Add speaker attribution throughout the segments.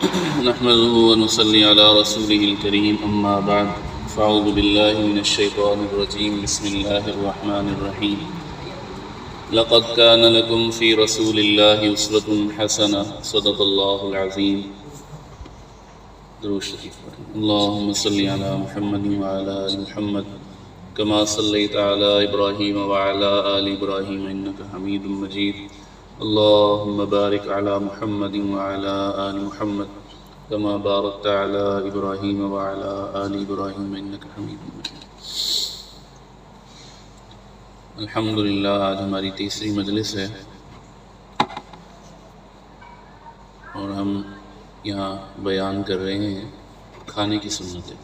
Speaker 1: نحمده ونصلي على رسوله الكريم أما بعد فأعوذ بالله من الشيطان الرجيم بسم الله الرحمن الرحيم لقد كان لكم في رسول الله أسوة حسنة صدق الله العظيم درود شریف اللهم صل على محمد وعلى آل محمد كما صليت على إبراهيم وعلى آل إبراهيم إنك حميد مجيد اللهم بارك على محمد وعلى آل محمد كما باركت على إبراهيم وعلى آل إبراهيم إنك حميد مجيد. الحمدللہ آج ہماری تیسری مجلس ہے اور ہم یہاں بیان کر رہے ہیں کھانے کی سنتیں.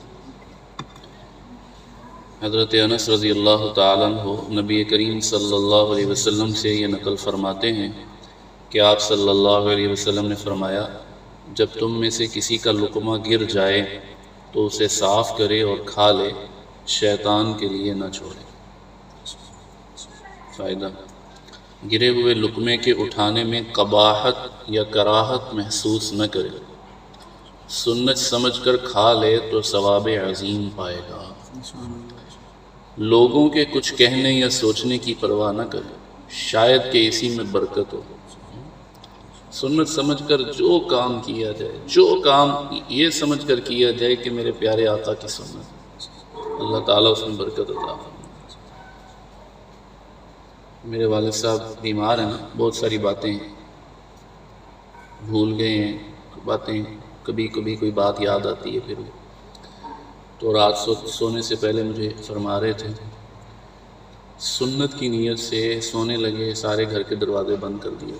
Speaker 1: حضرت انس رضی اللہ تعالیٰ عنہ نبی کریم صلی اللہ علیہ وسلم سے یہ نقل فرماتے ہیں کہ آپ صلی اللہ علیہ وسلم نے فرمایا جب تم میں سے کسی کا لقمہ گر جائے تو اسے صاف کرے اور کھا لے، شیطان کے لیے نہ چھوڑے. فائدہ: گرے ہوئے لقمے کے اٹھانے میں قباحت یا کراہت محسوس نہ کرے، سنت سمجھ کر کھا لے تو ثواب عظیم پائے گا. لوگوں کے کچھ کہنے یا سوچنے کی پرواہ نہ کرے، شاید کہ اسی میں برکت ہو. سنت سمجھ کر جو کام کیا جائے، جو کام یہ سمجھ کر کیا جائے کہ میرے پیارے آقا کی سنت، اللہ تعالیٰ اس میں برکت عطا فرمائے. میرے والد صاحب بیمار ہیں نا، بہت ساری باتیں بھول گئے ہیں، باتیں کبھی کبھی کوئی بات یاد آتی ہے پھر تو رات سونے سے پہلے مجھے فرما رہے تھے سنت کی نیت سے سونے لگے، سارے گھر کے دروازے بند کر دیے.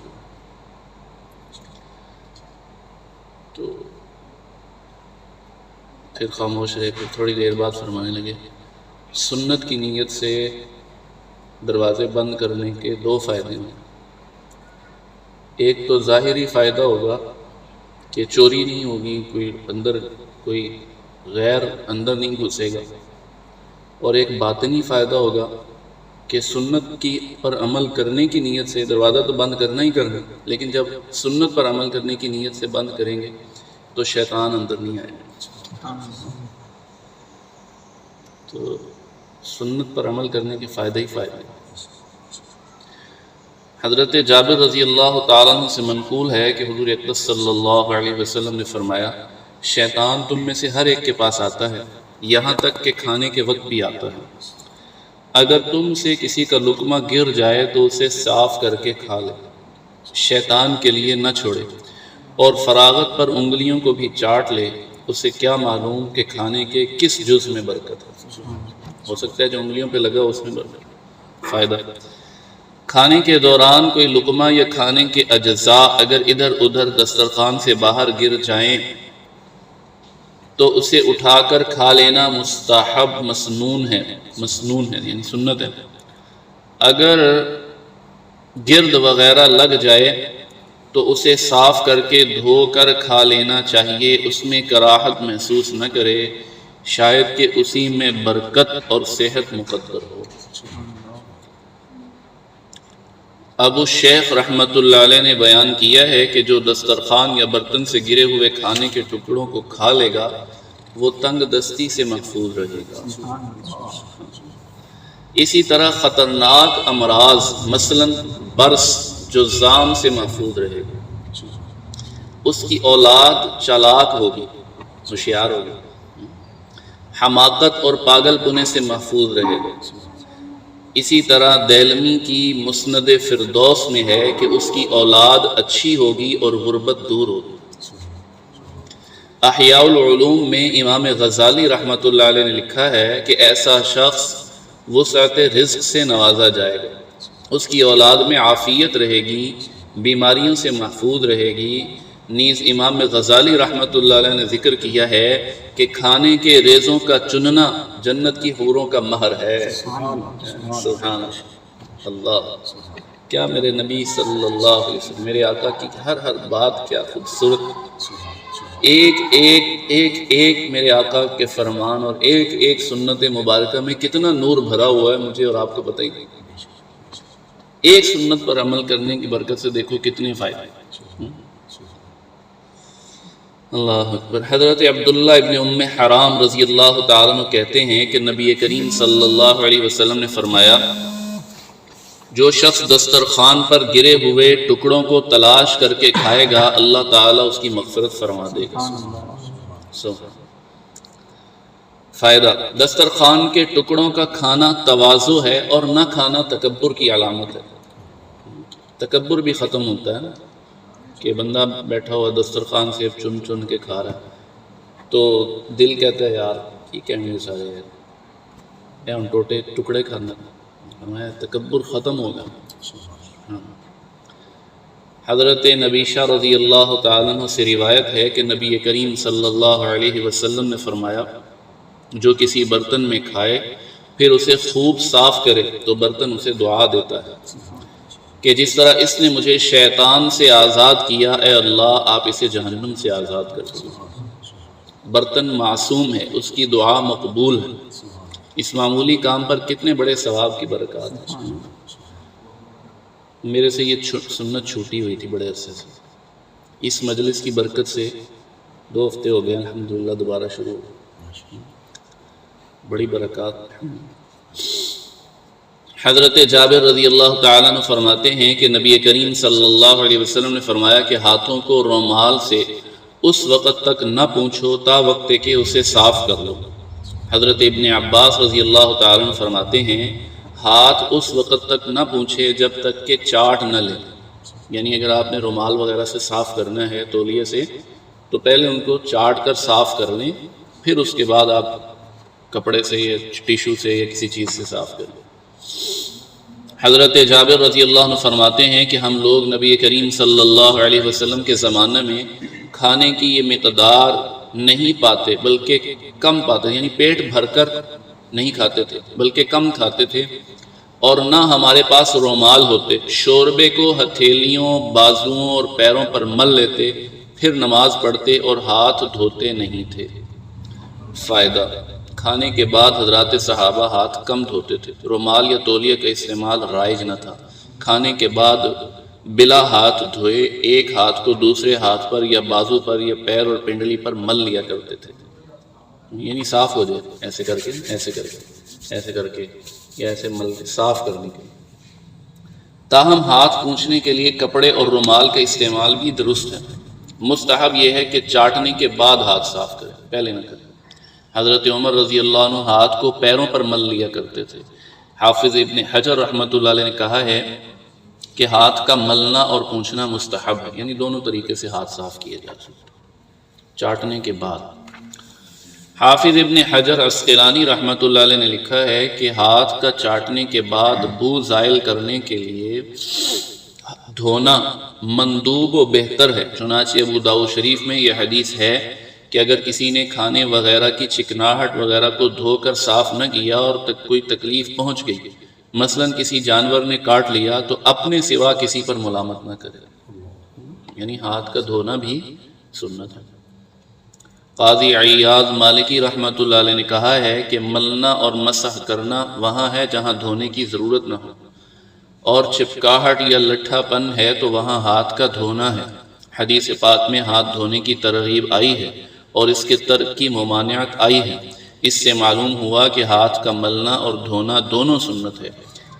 Speaker 1: تو پھر خاموش رہے، پھر تھوڑی دیر بعد فرمانے لگے سنت کی نیت سے دروازے بند کرنے کے دو فائدے ہیں. ایک تو ظاہری فائدہ ہوگا کہ چوری نہیں ہوگی، کوئی غیر اندر نہیں گھسے گا، اور ایک باطنی فائدہ ہوگا کہ سنت کی پر عمل کرنے کی نیت سے دروازہ تو بند کرنا ہی کرنا، لیکن جب سنت پر عمل کرنے کی نیت سے بند کریں گے تو شیطان اندر نہیں آئے گا. تو سنت پر عمل کرنے کے فائدے ہی فائدے. حضرت جابر رضی اللہ تعالیٰ عنہ سے منقول ہے کہ حضور اقدس صلی اللہ علیہ وسلم نے فرمایا شیطان تم میں سے ہر ایک کے پاس آتا ہے، یہاں تک کہ کھانے کے وقت بھی آتا ہے. اگر تم سے کسی کا لقمہ گر جائے تو اسے صاف کر کے کھا لے، شیطان کے لیے نہ چھوڑے، اور فراغت پر انگلیوں کو بھی چاٹ لے، اسے کیا معلوم کہ کھانے کے کس جز میں برکت ہے. ہو سکتا ہے جو انگلیوں پہ لگا اس میں برکت. فائدہ: کھانے کے دوران کوئی لقمہ یا کھانے کے اجزاء اگر ادھر ادھر دسترخوان سے باہر گر جائیں تو اسے اٹھا کر کھا لینا مستحب مسنون ہے یعنی سنت ہے. اگر گرد وغیرہ لگ جائے تو اسے صاف کر کے دھو کر کھا لینا چاہیے، اس میں کراہت محسوس نہ کرے، شاید کہ اسی میں برکت اور صحت مقدر ہو. ابو شیخ رحمۃ اللہ علیہ نے بیان کیا ہے کہ جو دسترخوان یا برتن سے گرے ہوئے کھانے کے ٹکڑوں کو کھا لے گا وہ تنگ دستی سے محفوظ رہے گا. اسی طرح خطرناک امراض مثلا برس جذام سے محفوظ رہے گا. اس کی اولاد چالاک ہوگی، ہوشیار ہوگی. حماقت اور پاگل پنے سے محفوظ رہے گا. اسی طرح دیلمی کی مسند فردوس میں ہے کہ اس کی اولاد اچھی ہوگی اور غربت دور ہوگی. احیاء العلوم میں امام غزالی رحمۃ اللہ علیہ نے لکھا ہے کہ ایسا شخص وسعت رزق سے نوازا جائے گا، اس کی اولاد میں عافیت رہے گی، بیماریوں سے محفوظ رہے گی. نیز امام غزالی رحمۃ اللہ علیہ نے ذکر کیا ہے کہ کھانے کے ریزوں کا چننا جنت کی حوروں کا مہر ہے. سبحان اللہ. کیا میرے نبی صلی اللہ علیہ وسلم، میرے آقا کی ہر بات کیا خوبصورت، ایک میرے آقا کے فرمان اور ایک سنت مبارکہ میں کتنا نور بھرا ہوا ہے، مجھے اور آپ کو پتہ ہی نہیں. ایک سنت پر عمل کرنے کی برکت سے دیکھو کتنے فائدے. اللہ اکبر۔ حضرت عبداللہ ابن ام حرام رضی اللہ تعالیٰ عنہ کہتے ہیں کہ نبی کریم صلی اللہ علیہ وسلم نے فرمایا جو شخص دسترخوان پر گرے ہوئے ٹکڑوں کو تلاش کر کے کھائے گا اللہ تعالیٰ اس کی مغفرت فرما دے گا۔ فائدہ، دسترخوان کے ٹکڑوں کا کھانا تواضع ہے اور نہ کھانا تکبر کی علامت ہے۔ تکبر بھی ختم ہوتا ہے نا کہ بندہ بیٹھا ہوا دسترخوان سے چن چن کے کھا رہا ہے تو دل کہتا ہے یار کی کہنے یہ سارے یا ان ٹوٹے ٹکڑے کھانا، ہمیں تکبر ختم ہوگا۔ حضرت نبیشہ رضی اللہ تعالیٰ عنہ سے روایت ہے کہ نبی کریم صلی اللہ علیہ وسلم نے فرمایا جو کسی برتن میں کھائے پھر اسے خوب صاف کرے تو برتن اسے دعا دیتا ہے کہ جس طرح اس نے مجھے شیطان سے آزاد کیا اے اللہ آپ اسے جہنم سے آزاد کر دو۔ برتن معصوم ہے، اس کی دعا مقبول ہے۔ اس معمولی کام پر کتنے بڑے ثواب کی برکات ہے۔ میرے سے یہ سنت چھوٹی ہوئی تھی بڑے عرصے سے، اس مجلس کی برکت سے 2 ہفتے ہو گئے الحمدللہ دوبارہ شروع ہو، بڑی برکات۔ حضرت جابر رضی اللہ تعالیٰ عنہ فرماتے ہیں کہ نبی کریم صلی اللہ علیہ وسلم نے فرمایا کہ ہاتھوں کو رومال سے اس وقت تک نہ پونچھو تا وقت کہ اسے صاف کر لو۔ حضرت ابن عباس رضی اللہ تعالیٰ عنہ فرماتے ہیں ہاتھ اس وقت تک نہ پونچھے جب تک کہ چاٹ نہ لے، یعنی اگر آپ نے رومال وغیرہ سے صاف کرنا ہے تولیے سے تو پہلے ان کو چاٹ کر صاف کر لیں، پھر اس کے بعد آپ کپڑے سے یا ٹیشو سے یا کسی چیز سے صاف کر لیں۔ حضرت جابر رضی اللہ عنہ فرماتے ہیں کہ ہم لوگ نبی کریم صلی اللہ علیہ وسلم کے زمانے میں کھانے کی یہ مقدار نہیں پاتے بلکہ کم پاتے، یعنی پیٹ بھر کر نہیں کھاتے تھے بلکہ کم کھاتے تھے، اور نہ ہمارے پاس رومال ہوتے، شوربے کو ہتھیلیوں بازوؤں اور پیروں پر مل لیتے، پھر نماز پڑھتے اور ہاتھ دھوتے نہیں تھے۔ فائدہ، کھانے کے بعد حضرات صحابہ ہاتھ کم دھوتے تھے، رومال یا تولیہ کا استعمال رائج نہ تھا۔ کھانے کے بعد بلا ہاتھ دھوئے ایک ہاتھ کو دوسرے ہاتھ پر یا بازو پر یا پیر اور پنڈلی پر مل لیا کرتے تھے، یعنی صاف ہو جائے، ایسے کر کے ایسے کر کے ایسے کر کے یا ایسے مل کے صاف کرنے کے لیے۔ تاہم ہاتھ پونچھنے کے لیے کپڑے اور رومال کا استعمال بھی درست ہے۔ مستحب یہ ہے کہ چاٹنے کے بعد ہاتھ صاف کرے، پہلے نہ کرے۔ حضرت عمر رضی اللہ عنہ ہاتھ کو پیروں پر مل لیا کرتے تھے۔ حافظ ابن حجر رحمۃ اللہ علیہ نے کہا ہے کہ ہاتھ کا ملنا اور پونچھنا مستحب ہے، یعنی دونوں طریقے سے ہاتھ صاف کیے جا سکتے چاٹنے کے بعد۔ حافظ ابن حجر عسقلانی رحمۃ اللہ علیہ نے لکھا ہے کہ ہاتھ کا چاٹنے کے بعد بو زائل کرنے کے لیے دھونا مندوب و بہتر ہے۔ چنانچہ ابو داؤد شریف میں یہ حدیث ہے کہ اگر کسی نے کھانے وغیرہ کی چکناہٹ وغیرہ کو دھو کر صاف نہ کیا اور کوئی تکلیف پہنچ گئی، مثلا کسی جانور نے کاٹ لیا، تو اپنے سوا کسی پر ملامت نہ کرے، یعنی ہاتھ کا دھونا بھی سنت ہے۔ قاضی عیاض مالکی رحمۃ اللہ علیہ نے کہا ہے کہ ملنا اور مسح کرنا وہاں ہے جہاں دھونے کی ضرورت نہ ہو، اور چپکاہٹ یا لٹھا پن ہے تو وہاں ہاتھ کا دھونا ہے۔ حدیث پاک میں ہاتھ دھونے کی ترغیب آئی ہے اور اس کے ترک کی ممانعت آئی ہے۔ اس سے معلوم ہوا کہ ہاتھ کا ملنا اور دھونا دونوں سنت ہے۔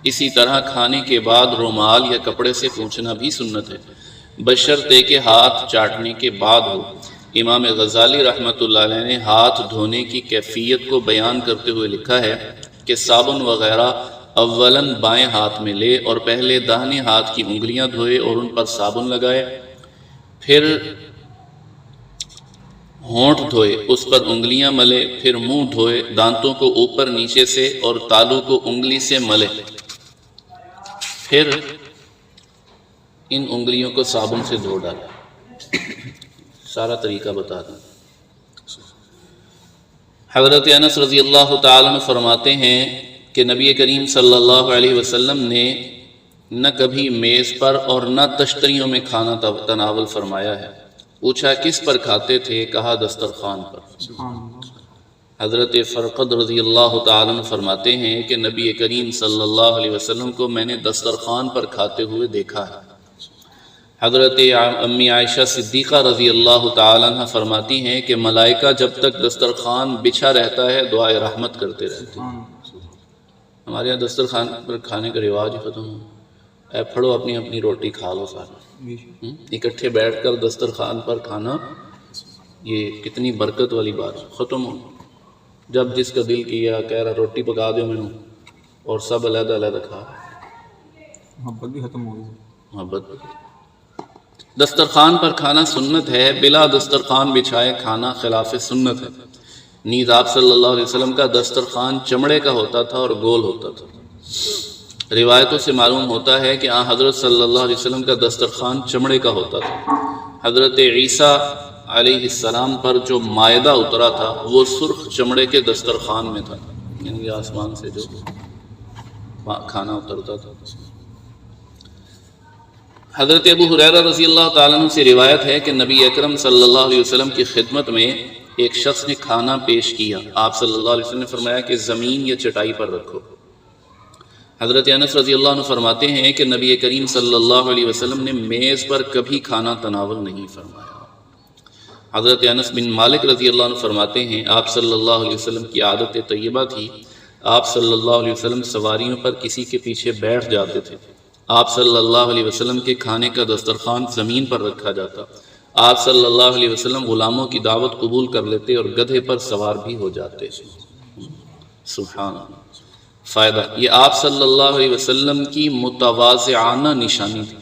Speaker 1: اسی طرح کھانے کے بعد رومال یا کپڑے سے پونچھنا بھی سنت ہے، بشرطے کہ ہاتھ چاٹنے کے بعد ہو۔ امام غزالی رحمۃ اللہ علیہ نے ہاتھ دھونے کی کیفیت کو بیان کرتے ہوئے لکھا ہے کہ صابن وغیرہ اولاً بائیں ہاتھ میں لے اور پہلے داہنے ہاتھ کی انگلیاں دھوئے اور ان پر صابن لگائے، پھر ہونٹ دھوئے، اس پر انگلیاں ملے، پھر منہ دھوئے، دانتوں کو اوپر نیچے سے اور تالو کو انگلی سے ملے، پھر ان انگلیوں کو صابن سے دھو ڈالے۔ سارا طریقہ بتا دیں۔ حضرت انس رضی اللہ تعالیٰ عنہ فرماتے ہیں کہ نبی کریم صلی اللہ علیہ وسلم نے نہ کبھی میز پر اور نہ تشتریوں میں کھانا تناول فرمایا ہے۔ پوچھا کس پر کھاتے تھے؟ کہا دسترخوان پر۔ حضرت فرقد رضی اللہ تعالیٰ عنہ فرماتے ہیں کہ نبی کریم صلی اللہ علیہ وسلم کو میں نے دسترخوان پر کھاتے ہوئے دیکھا ہے۔ حضرت امی عائشہ صدیقہ رضی اللہ تعالی عنہ فرماتی ہیں کہ ملائکہ جب تک دسترخوان بچھا رہتا ہے دعائے رحمت کرتے رہتے ہیں۔ ہمارے یہاں دسترخوان پر کھانے کا رواج ہی ختم ہو، اے پھڑو اپنی اپنی روٹی کھا لو سارا، اکٹھے بیٹھ کر دسترخوان پر کھانا، یہ کتنی برکت والی بات، ختم ہو۔ جب جس کا دل کیا کہہ رہا روٹی پکا دو میں اور سب علیحدہ علیحدہ کھا،
Speaker 2: محبت بھی ختم ہو گئی۔
Speaker 1: محبت دسترخوان پر کھانا سنت ہے، بلا دسترخوان بچھائے کھانا خلاف سنت ہے۔ نیز آپ صلی اللہ علیہ وسلم کا دسترخوان چمڑے کا ہوتا تھا اور گول ہوتا تھا۔ روایتوں سے معلوم ہوتا ہے کہ حضرت صلی اللہ علیہ وسلم کا دسترخوان چمڑے کا ہوتا تھا۔ حضرت عیسیٰ علیہ السلام پر جو مائدہ اترا تھا وہ سرخ چمڑے کے دسترخوان میں تھا، یعنی آسمان سے جو کھانا اترتا تھا۔ حضرت ابو ہریرہ رضی اللہ تعالیٰ عنہ سے روایت ہے کہ نبی اکرم صلی اللہ علیہ وسلم کی خدمت میں ایک شخص نے کھانا پیش کیا، آپ صلی اللہ علیہ وسلم نے فرمایا کہ زمین یا چٹائی پر رکھو۔ حضرت انس رضی اللہ عنہ فرماتے ہیں کہ نبی کریم صلی اللہ علیہ وسلم نے میز پر کبھی کھانا تناول نہیں فرمایا۔ حضرت انس بن مالک رضی اللہ عنہ فرماتے ہیں آپ صلی اللہ علیہ وسلم کی عادت طیبہ تھی، آپ صلی اللہ علیہ وسلم سواریوں پر کسی کے پیچھے بیٹھ جاتے تھے، آپ صلی اللہ علیہ وسلم کے کھانے کا دسترخوان زمین پر رکھا جاتا، آپ صلی اللہ علیہ وسلم غلاموں کی دعوت قبول کر لیتے اور گدھے پر سوار بھی ہو جاتے۔ سبحان اللہ۔ فائدہ، یہ آپ صلی اللہ علیہ وسلم کی متواضعانہ نشانی تھی۔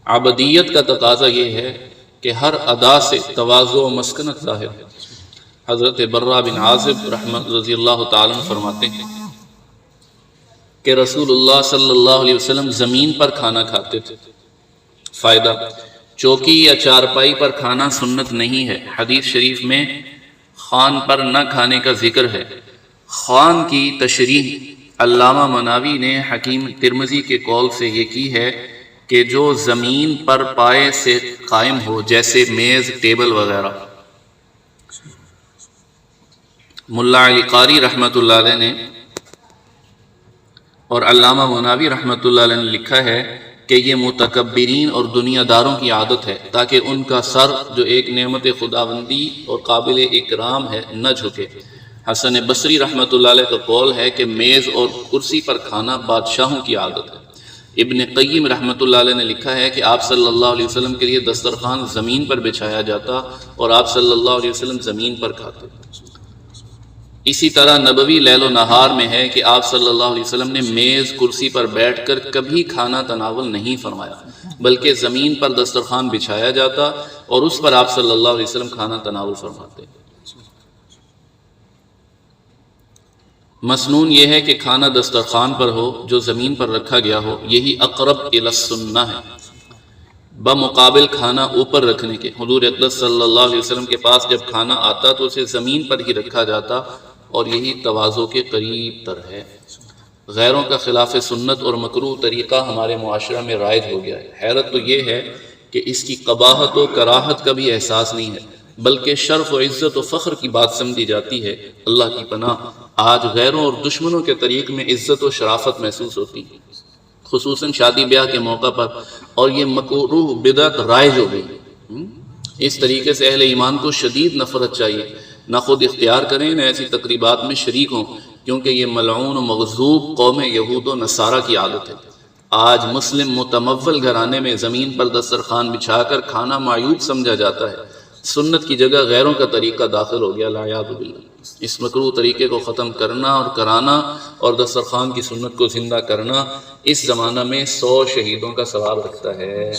Speaker 1: عبدیت کا تقاضا یہ ہے کہ ہر ادا سے تواضع و مسکنت ظاہر ہے۔ حضرت برہ بن عازب رحمۃ رضی اللہ تعالیٰ عنہ فرماتے ہیں کہ رسول اللہ صلی اللہ علیہ وسلم زمین پر کھانا کھاتے تھے۔ فائدہ، چوکی یا چارپائی پر کھانا سنت نہیں ہے۔ حدیث شریف میں خوان پر نہ کھانے کا ذکر ہے۔ خوان کی تشریح علامہ مناوی نے حکیم ترمذی کے قول سے یہ کی ہے کہ جو زمین پر پائے سے قائم ہو، جیسے میز، ٹیبل وغیرہ۔ ملا علی قاری رحمۃ اللہ علیہ نے اور علامہ مناوی رحمۃ اللہ علیہ نے لکھا ہے کہ یہ متکبرین اور دنیا داروں کی عادت ہے تاکہ ان کا سر جو ایک نعمت خداوندی اور قابل اکرام ہے نہ جھکے۔ حسن بصری رحمۃ اللہ علیہ کا قول ہے کہ میز اور کرسی پر کھانا بادشاہوں کی عادت ہے۔ ابن قیم رحمۃ اللہ علیہ نے لکھا ہے کہ آپ صلی اللہ علیہ وسلم کے لیے دسترخوان زمین پر بچھایا جاتا اور آپ صلی اللہ علیہ وسلم زمین پر کھاتے۔ اسی طرح نبوی لیل و نہار میں ہے کہ آپ صلی اللہ علیہ وسلم نے میز کرسی پر بیٹھ کر کبھی کھانا تناول نہیں فرمایا، بلکہ زمین پر دسترخوان بچھایا جاتا اور اس پر آپ صلی اللہ علیہ وسلم کھانا تناول فرماتے۔ مسنون یہ ہے کہ کھانا دسترخوان پر ہو جو زمین پر رکھا گیا ہو، یہی اقرب الی السنہ ہے بمقابل کھانا اوپر رکھنے کے۔ حضور اقدس صلی اللہ علیہ وسلم کے پاس جب کھانا آتا تو اسے زمین پر ہی رکھا جاتا اور یہی تواضع کے قریب تر ہے۔ غیروں کا خلاف سنت اور مکروہ طریقہ ہمارے معاشرہ میں رائج ہو گیا ہے۔ حیرت تو یہ ہے کہ اس کی قباحت و کراہت کا بھی احساس نہیں ہے، بلکہ شرف و عزت و فخر کی بات سمجھی جاتی ہے۔ اللہ کی پناہ، آج غیروں اور دشمنوں کے طریق میں عزت و شرافت محسوس ہوتی ہے، خصوصاً شادی بیاہ کے موقع پر، اور یہ مکروہ بدعت رائج ہو گئی۔ اس طریقے سے اہل ایمان کو شدید نفرت چاہیے، نہ خود اختیار کریں نہ ایسی تقریبات میں شریک ہوں، کیونکہ یہ ملعون و مغضوب قوم یہود و نصارہ کی عادت ہے۔ آج مسلم متمول گھرانے میں زمین پر دسترخوان بچھا کر کھانا معیوب سمجھا جاتا ہے۔ سنت کی جگہ غیروں کا طریقہ داخل ہو گیا، لاعیاذ باللہ۔ اس مکروہ طریقے کو ختم کرنا اور کرانا اور دسترخوان کی سنت کو زندہ کرنا اس زمانہ میں 100 شہیدوں کا ثواب رکھتا ہے۔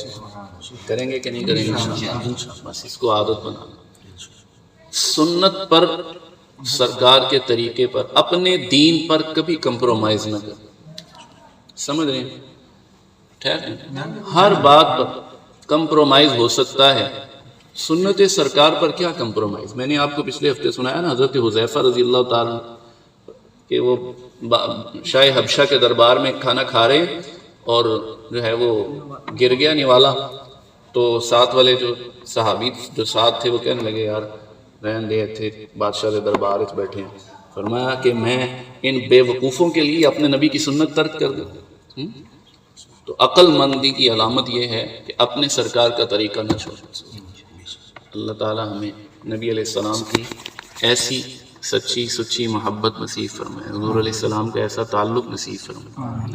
Speaker 1: کریں گے کہ نہیں کریں گے؟ بس اس کو عادت بنانا۔ سنت پر، سرکار کے طریقے پر، اپنے دین پر کبھی کمپرومائز نہ کریں۔ سمجھ رہے ہیں؟ ٹھیک، ہر بات پر کمپرومائز ہو سکتا ہے، سنت سرکار پر کیا کمپرومائز؟ میں نے آپ کو پچھلے ہفتے سنایا نا حضرت حذیفہ رضی اللہ تعالیٰ کہ وہ شاہ حبشہ کے دربار میں کھانا کھا رہے اور جو ہے وہ گر گیا نوالا، تو ساتھ والے جو صحابی جو ساتھ تھے وہ کہنے لگے یار رہن دے تھے بادشاہ کے دربار میں بیٹھے ہیں۔ فرمایا کہ میں ان بے وقوفوں کے لیے اپنے نبی کی سنت ترک کر دوں؟ تو عقل مندی کی علامت یہ ہے کہ اپنے سرکار کا طریقہ نہ چھوڑیں۔ اللہ تعالی ہمیں نبی علیہ السلام کی ایسی سچی سچی محبت نصیب فرمائے، حضور علیہ السلام کا ایسا تعلق نصیب فرمائے۔